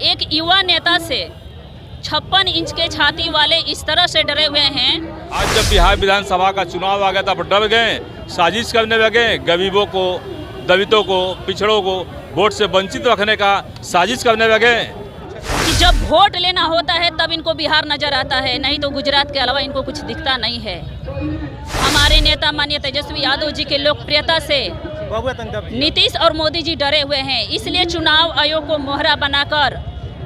एक युवा नेता से 56 इंच के छाती वाले इस तरह से डरे हुए हैं। आज जब बिहार विधानसभा का चुनाव आ गया था, डर गए, साजिश करने लगे, गरीबों को, दलितों को, पिछड़ों को वोट से वंचित रखने का साजिश करने लगे। कि जब वोट लेना होता है तब इनको बिहार नजर आता है, नहीं तो गुजरात के अलावा इनको कुछ दिखता नहीं है। हमारे नेता माननीय तेजस्वी यादव जी के लोकप्रियता से नीतीश और मोदी जी डरे हुए हैं, इसलिए चुनाव आयोग को मोहरा बनाकर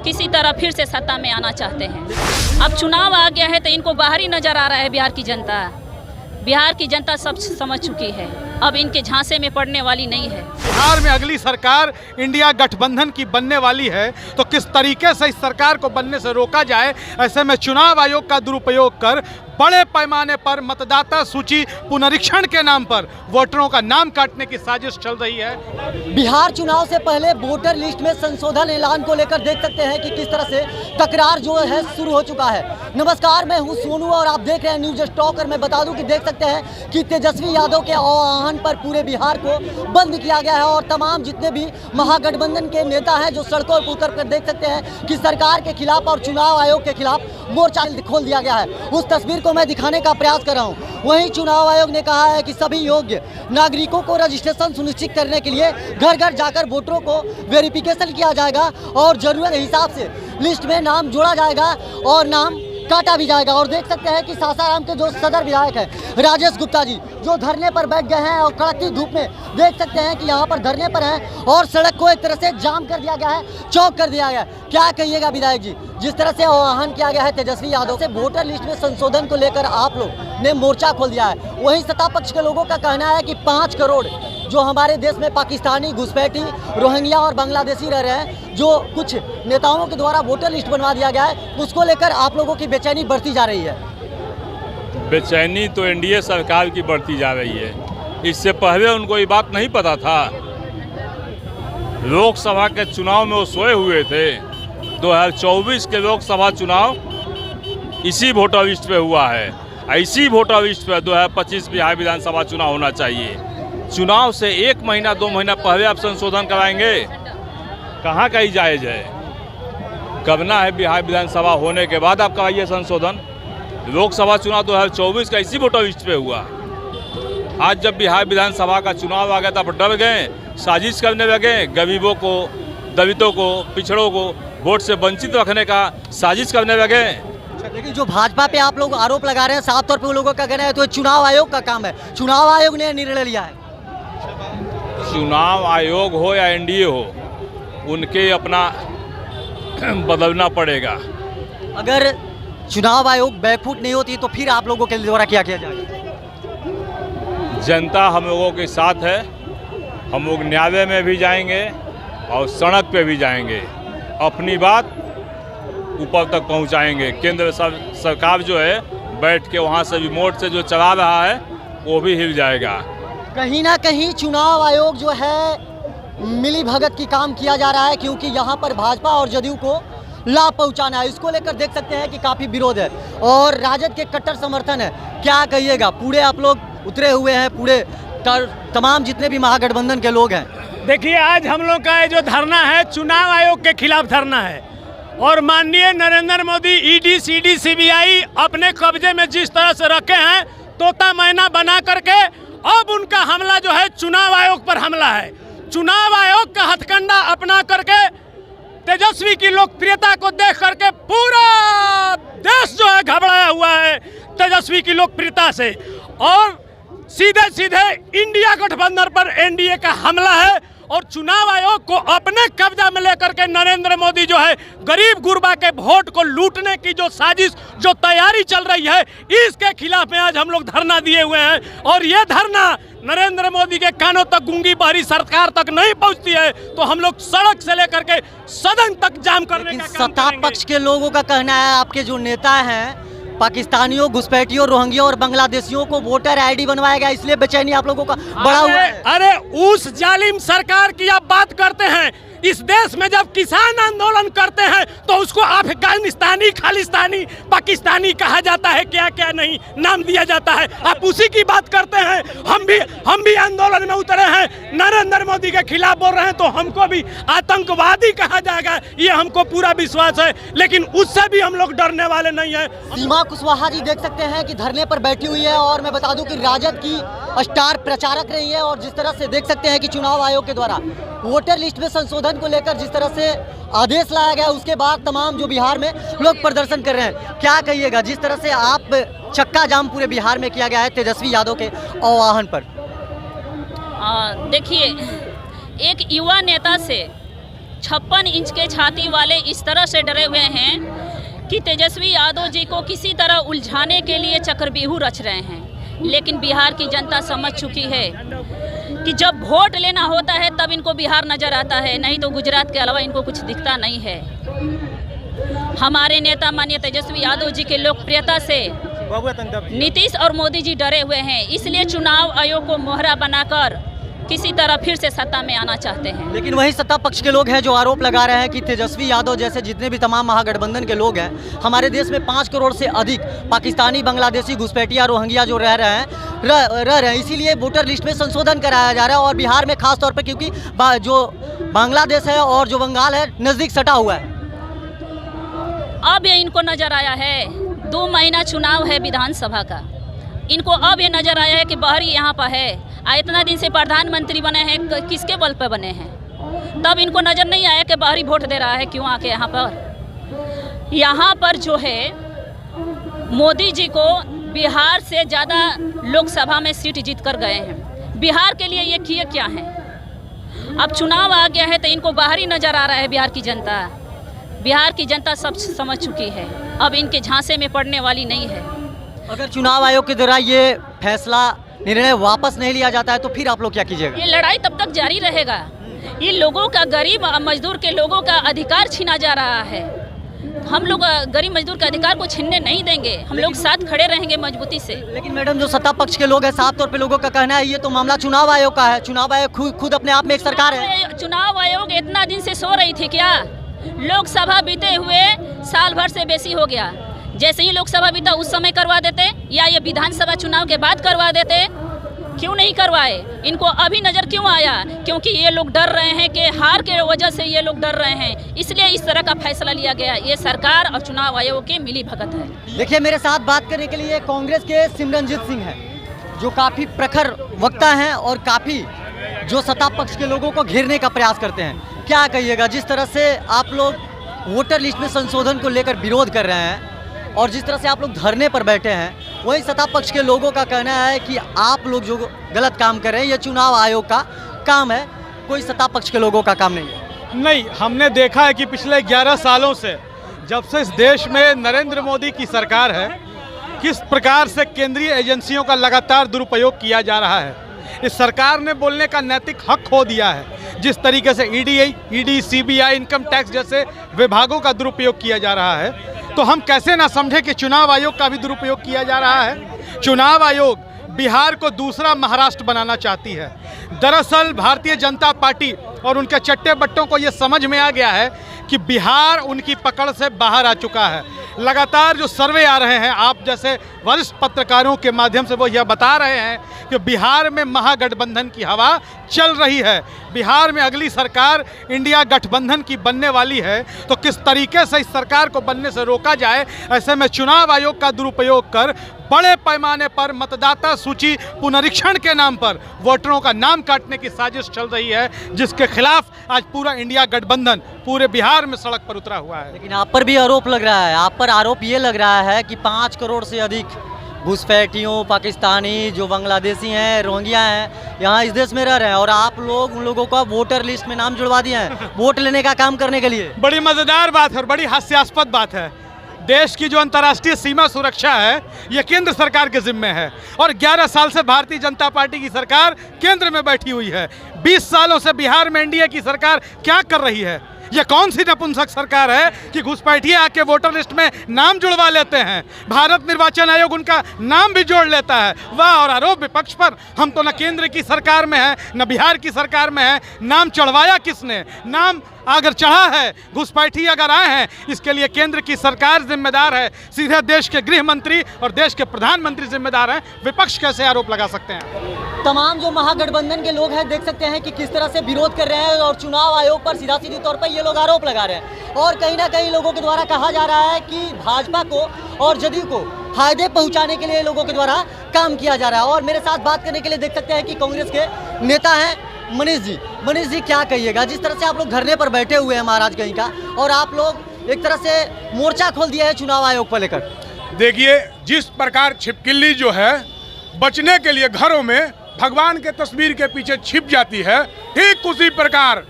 किसी तरह फिर से सत्ता में आना चाहते हैं। अब चुनाव आ गया है तो इनको बाहर ही नजर आ रहा है। बिहार की जनता सब समझ चुकी है, अब इनके झांसे में पड़ने वाली नहीं है। बिहार में अगली सरकार इंडिया गठबंधन की बनने वाली है, तो किस तरीके से इस सरकार को बनने से रोका जाए, ऐसे में चुनाव आयोग का दुरुपयोग कर बड़े पैमाने पर मतदाता सूची पुनरीक्षण के नाम पर वोटरों का नाम काटने की साजिश चल रही है। बिहार चुनाव से पहले वोटर लिस्ट में संशोधन ऐलान को लेकर देख सकते हैं कि किस तरह से तकरार जो है शुरू हो चुका है। नमस्कार, मैं हूं सोनू और आप देख रहे हैं न्यूज स्टॉक। और मैं बता दूं कि देख सकते हैं कि तेजस्वी यादव के आह्वान पर पूरे बिहार को बंद किया गया है और तमाम जितने भी महागठबंधन के नेता हैं जो सड़कों पर उतर कर देख सकते हैं कि सरकार के खिलाफ और चुनाव आयोग के खिलाफ मोर्चा खोल दिया गया है। उस तस्वीर को मैं दिखाने का प्रयास कर रहा हूं। वहीं चुनाव आयोग ने कहा है कि सभी योग्य नागरिकों को रजिस्ट्रेशन सुनिश्चित करने के लिए घर घर जाकर वोटरों को वेरिफिकेशन किया जाएगा और जरूरत के हिसाब से लिस्ट में नाम जोड़ा जाएगा और नाम काटा भी जाएगा। और देख सकते हैं कि सासाराम के जो सदर विधायक हैं राजेश गुप्ता जी, जो धरने पर बैठ गए हैं और कड़कती धूप में देख सकते हैं कि यहाँ पर धरने पर हैं और सड़क को एक तरह से जाम कर दिया गया है, चौक कर दिया गया है। क्या कहिएगा विधायक जी, जिस तरह से आह्वान किया गया है तेजस्वी यादव से वोटर लिस्ट में संशोधन को लेकर आप लोग ने मोर्चा खोल दिया है, वहीं सत्ता पक्ष के लोगों का कहना है कि 5 करोड़ जो हमारे देश में पाकिस्तानी, घुसपैठी, रोहिंग्या और बांग्लादेशी रह रहे हैं, जो कुछ नेताओं के द्वारा वोटर लिस्ट बनवा दिया गया है, उसको लेकर आप लोगों की बेचैनी बढ़ती जा रही है। बेचैनी तो एनडीए सरकार की बढ़ती जा रही है। इससे पहले उनको ये बात नहीं पता था। लोकसभा के चुनाव में वो सोए हुए थे। 2024 के लोकसभा चुनाव इसी वोटर लिस्ट पे हुआ है। इसी वोटर लिस्ट पे 2025 बिहार विधानसभा चुनाव होना चाहिए। चुनाव से 1 महीना 2 महीना पहले आप संशोधन कराएंगे, कहाँ का ही जायज़ है? करना है बिहार विधानसभा होने के बाद आप कराइए संशोधन। लोकसभा चुनाव 2024 का इसी वोटर लिस्ट पे हुआ। आज जब बिहार विधानसभा का चुनाव आ गया था, डर गए, साजिश करने लगे, गरीबों को, दलितों को, पिछड़ों को वोट से वंचित रखने का साजिश करने लगे। लेकिन जो भाजपा पे आप लोग आरोप लगा रहे हैं, साफ तौर पे उन लोगों का कहना है तो चुनाव आयोग का काम है, चुनाव आयोग ने निर्णय लिया है। चुनाव आयोग हो या एनडीए हो, उनके अपना बदलना पड़ेगा। अगर चुनाव आयोग बैकफुट नहीं होती तो फिर आप लोगों के द्वारा क्या किया जाएगा? जनता हम लोगों के साथ है। हम लोग न्यायालय में भी जाएंगे और सड़क पे भी जाएंगे, अपनी बात ऊपर तक पहुंचाएंगे। केंद्र सरकार जो है बैठ के वहाँ से रिमोट से जो चला रहा है वो भी हिल जाएगा। कहीं ना कहीं चुनाव आयोग जो है मिली भगत की काम किया जा रहा है, क्योंकि यहाँ पर भाजपा और जदयू को लाभ पहुँचाना है। इसको लेकर देख सकते हैं कि काफ़ी विरोध है और राजद के कट्टर समर्थन है। क्या कहिएगा? पूरे आप लोग उतरे हुए हैं, पूरे तमाम जितने भी महागठबंधन के लोग हैं। देखिए, आज हम लोग का ये जो धरना है चुनाव आयोग के खिलाफ धरना है और माननीय Narendra Modi ED, CD, CBI अपने कब्जे में जिस तरह से रखे हैं, तोता मैना बना करके अब उनका हमला जो है चुनाव आयोग पर हमला है। चुनाव आयोग का हथकंडा अपना करके तेजस्वी की लोकप्रियता को देख करके पूरा देश जो है घबराया हुआ है तेजस्वी की लोकप्रियता से, और सीधे सीधे इंडिया गठबंधन पर एनडीए का हमला है और चुनाव आयोग को अपने कब्जा में लेकर के नरेंद्र मोदी जो है गरीब गुरबा के वोट को लूटने की जो साजिश, जो तैयारी चल रही है, इसके खिलाफ में आज हम लोग धरना दिए हुए हैं। और ये धरना नरेंद्र मोदी के कानों तक, गूंगी बहरी सरकार तक नहीं पहुंचती है तो हम लोग सड़क से लेकर के सदन तक जाम करने का काम सत्ता पक्ष के लोगों का कहना है आपके जो नेता हैं पाकिस्तानियों, घुसपैठियों, रोहिंग्या और बांग्लादेशियों को वोटर आईडी बनवाया गया, इसलिए बेचैनी आप लोगों का बड़ा हुआ है। अरे उस जालिम सरकार की आप बात करते हैं, इस देश में जब किसान आंदोलन करते हैं तो उसको अफगानिस्तानी, खालिस्तानी, पाकिस्तानी कहा जाता है, क्या क्या नहीं नाम दिया जाता है। आप उसी की बात करते हैं। हम भी आंदोलन में उतरे हैं, नरेंद्र मोदी के खिलाफ बोल रहे हैं, तो हमको भी आतंकवादी कहा जाएगा, ये हमको पूरा विश्वास है। लेकिन उससे भी हम लोग डरने वाले नहीं है। सीमा कुशवाहा जी देख सकते हैं कि धरने पर बैठी हुई है और मैं बता दूं कि राजद की स्टार प्रचारक रही है। और जिस तरह से देख सकते हैं कि चुनाव आयोग के द्वारा वोटर लिस्ट में संशोधन को लेकर जिस तरह से आदेश लाया गया, उसके बाद तमाम जो बिहार में लोग प्रदर्शन कर रहे हैं, क्या कहिएगा जिस तरह से आप चक्का जाम पूरे बिहार में किया गया है तेजस्वी यादव के आह्वान पर? देखिए, एक युवा नेता से 56 इंच के छाती वाले इस तरह से डरे हुए हैं कि तेजस्वी यादव जी को किसी तरह उलझाने के लिए चक्रव्यूह रच रहे हैं। लेकिन बिहार की जनता समझ चुकी है कि जब वोट लेना होता है तब इनको बिहार नज़र आता है, नहीं तो गुजरात के अलावा इनको कुछ दिखता नहीं है। हमारे नेता माननीय तेजस्वी यादव जी के लोकप्रियता से नीतीश और मोदी जी डरे हुए हैं, इसलिए चुनाव आयोग को मोहरा बनाकर किसी तरह फिर से सत्ता में आना चाहते हैं। लेकिन वही सत्ता पक्ष के लोग हैं जो आरोप लगा रहे हैं कि तेजस्वी यादव जैसे जितने भी तमाम महागठबंधन के लोग हैं, हमारे देश में 5 करोड़ से अधिक पाकिस्तानी, बांग्लादेशी, घुसपैठिया, रोहिंग्या जो रह रहे हैं, इसीलिए वोटर लिस्ट में संशोधन कराया जा रहा है। और बिहार में खास तौर पर क्योंकि जो बांग्लादेश है और जो बंगाल है नज़दीक सटा हुआ है। अब ये इनको नज़र आया है, 2 महीना चुनाव है विधानसभा का, इनको अब ये नज़र आया है कि बहरी यहाँ पर है। इतना दिन से प्रधानमंत्री बने हैं, किसके बल पर बने हैं? तब इनको नज़र नहीं आया कि बाहरी वोट दे रहा है क्यों आके यहाँ पर जो है मोदी जी को बिहार से ज़्यादा लोकसभा में सीट जीत कर गए हैं। बिहार के लिए ये किए क्या हैं? अब चुनाव आ गया है तो इनको बाहरी नज़र आ रहा है। बिहार की जनता सब समझ चुकी है, अब इनके झांसे में पड़ने वाली नहीं है। अगर चुनाव आयोग के द्वारा ये फैसला, निर्णय वापस नहीं लिया जाता है तो फिर आप लोग क्या कीजिएगा? ये लड़ाई तब तक जारी रहेगा। ये लोगों का, गरीब मजदूर के लोगों का अधिकार छीना जा रहा है। हम लोग गरीब मजदूर के अधिकार को छीनने नहीं देंगे, हम लोग साथ खड़े रहेंगे मजबूती से। लेकिन मैडम, जो सत्ता पक्ष के लोग हैं, साफ तौर पे लोगों का कहना है ये तो मामला चुनाव आयोग का है। चुनाव आयोग खुद अपने आप में एक सरकार है। चुनाव आयोग इतना दिन से सो रही थी क्या? लोकसभा बीते हुए साल भर से बेसी हो गया। जैसे ही लोकसभा बीता उस समय करवा देते, या ये विधानसभा चुनाव के बाद करवा देते, क्यों नहीं करवाए? इनको अभी नज़र क्यों आया? क्योंकि ये लोग डर रहे हैं कि हार के वजह से ये लोग डर रहे हैं, इसलिए इस तरह का फैसला लिया गया। ये सरकार और चुनाव आयोग की मिली भगत है। देखिए, मेरे साथ बात करने के लिए कांग्रेस के सिमरनजीत सिंह हैं, जो काफ़ी प्रखर वक्ता हैं और काफ़ी जो सत्ता पक्ष के लोगों को घेरने का प्रयास करते हैं। क्या कहिएगा जिस तरह से आप लोग वोटर लिस्ट में संशोधन को लेकर विरोध कर रहे हैं और जिस तरह से आप लोग धरने पर बैठे हैं, वही सत्ता पक्ष के लोगों का कहना है कि आप लोग जो गलत काम कर रहे हैं ये चुनाव आयोग का काम है, कोई सत्ता पक्ष के लोगों का काम नहीं है। नहीं, हमने देखा है कि पिछले 11 सालों से, जब से इस देश में नरेंद्र मोदी की सरकार है, किस प्रकार से केंद्रीय एजेंसियों का लगातार दुरुपयोग किया जा रहा है। इस सरकार ने बोलने का नैतिक हक खो दिया है। जिस तरीके से ईडी, सीबीआई, इनकम टैक्स जैसे विभागों का दुरुपयोग किया जा रहा है, तो हम कैसे ना समझे कि चुनाव आयोग का भी दुरुपयोग किया जा रहा है। चुनाव आयोग बिहार को दूसरा महाराष्ट्र बनाना चाहती है। दरअसल भारतीय जनता पार्टी और उनके चट्टे बट्टों को ये समझ में आ गया है कि बिहार उनकी पकड़ से बाहर आ चुका है। लगातार जो सर्वे आ रहे हैं, आप जैसे वरिष्ठ पत्रकारों के माध्यम से वो यह बता रहे हैं कि बिहार में महागठबंधन की हवा चल रही है। बिहार में अगली सरकार इंडिया गठबंधन की बनने वाली है, तो किस तरीके से इस सरकार को बनने से रोका जाए, ऐसे में चुनाव आयोग का दुरुपयोग कर बड़े पैमाने पर मतदाता सूची पुनरीक्षण के नाम पर वोटरों का नाम काटने की साजिश चल रही है, जिसके खिलाफ आज पूरा इंडिया गठबंधन पूरे बिहार में सड़क पर उतरा हुआ है। लेकिन आप पर भी आरोप लग रहा है, आप पर आरोप ये लग रहा है कि 5 करोड़ से अधिक घुसपैठियों, पाकिस्तानी, जो बांग्लादेशी हैं, रोहिंग्या हैं, यहाँ इस देश में रह रहे हैं और आप लोग उन लोगों का वोटर लिस्ट में नाम जुड़वा दिए हैं वोट लेने का काम करने के लिए। बड़ी मज़ेदार बात है और बड़ी हास्यास्पद बात है। देश की जो अंतर्राष्ट्रीय सीमा सुरक्षा है, ये केंद्र सरकार के जिम्मे है और 11 साल से भारतीय जनता पार्टी की सरकार केंद्र में बैठी हुई है। 20 सालों से बिहार में एनडीए की सरकार क्या कर रही है? ये कौन सी नपुंसक सरकार है कि घुसपैठिए आके वोटर लिस्ट में नाम जुड़वा लेते हैं? भारत निर्वाचन आयोग उनका नाम भी जोड़ लेता है। वाह! और आरोप विपक्ष पर, हम तो न केंद्र की सरकार में है न बिहार की सरकार में है। नाम चढ़वाया किसने? नाम अगर चढ़ा है, घुसपैठी अगर आए हैं, इसके लिए केंद्र की सरकार जिम्मेदार है, सीधे देश के गृह मंत्री और देश के प्रधानमंत्री जिम्मेदार हैं। विपक्ष कैसे आरोप लगा सकते हैं? तमाम जो महागठबंधन के लोग हैं देख सकते हैं कि किस तरह से विरोध कर रहे हैं और चुनाव आयोग पर सीधा सीधी तौर पर ये लोग आरोप लगा रहे हैं। और कहीं ना कहीं लोगों के द्वारा कहा जा रहा है कि भाजपा को और जदयू को फायदे पहुंचाने के लिए लोगों के द्वारा काम किया जा रहा है। और मेरे साथ बात करने के लिए देख सकते हैं कि कांग्रेस के नेता हैं मनीष जी। मनीष जी, क्या कहिएगा, जिस तरह से आप लोग धरने पर बैठे हुए हैं महाराजगंज का, और आप लोग एक तरह से मोर्चा खोल दिया है चुनाव आयोग को लेकर? देखिए, जिस प्रकार छिपकली जो है बचने के लिए घरों में भगवान के तस्वीर के पीछे छिप जाती है, ठीक उसी प्रकार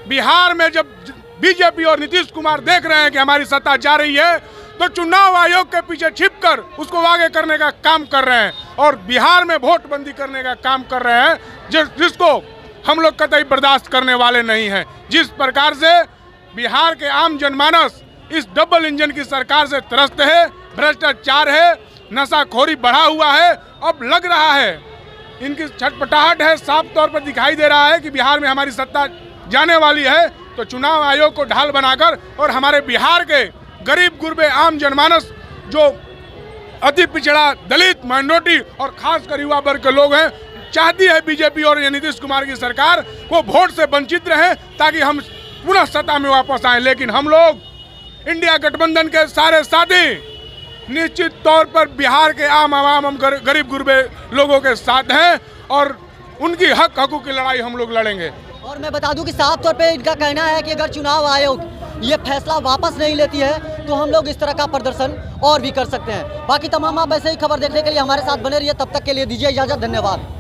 बिहार में जब बीजेपी और नीतीश कुमार देख रहे हैं कि हमारी सत्ता जा रही है, तो चुनाव आयोग के पीछे छिपकर उसको आगे करने का काम कर रहे हैं और बिहार में वोट बंदी करने का काम कर रहे हैं, जिसको हम लोग कतई बर्दाश्त करने वाले नहीं हैं। जिस प्रकार से बिहार के आम जनमानस इस डबल इंजन की सरकार से त्रस्त है, भ्रष्टाचार है, नशाखोरी बढ़ा हुआ है, अब लग रहा है इनकी छटपटाहट है, साफ तौर पर दिखाई दे रहा है कि बिहार में हमारी सत्ता जाने वाली है। तो चुनाव आयोग को ढाल बनाकर और हमारे बिहार के गरीब गुरबे आम जनमानस जो अति पिछड़ा, दलित, माइनॉरिटी और खासकर युवा वर्ग के लोग हैं, चाहती है बीजेपी और नीतीश कुमार की सरकार को वोट से वंचित रहे ताकि हम पुनः सत्ता में वापस आए। लेकिन हम लोग इंडिया गठबंधन के सारे साथी निश्चित तौर पर बिहार के आम आवाम, हम गरीब गुरबे लोगों के साथ हैं और उनकी हक हकूक की लड़ाई हम लोग लड़ेंगे। और मैं बता दूं कि साफ तौर पे इनका कहना है कि अगर चुनाव आयोग ये फैसला वापस नहीं लेती है तो हम लोग इस तरह का प्रदर्शन और भी कर सकते हैं। बाकी तमाम आप ऐसे ही खबर देखने के लिए हमारे साथ बने रहिए। तब तक के लिए दीजिए इजाजत, धन्यवाद।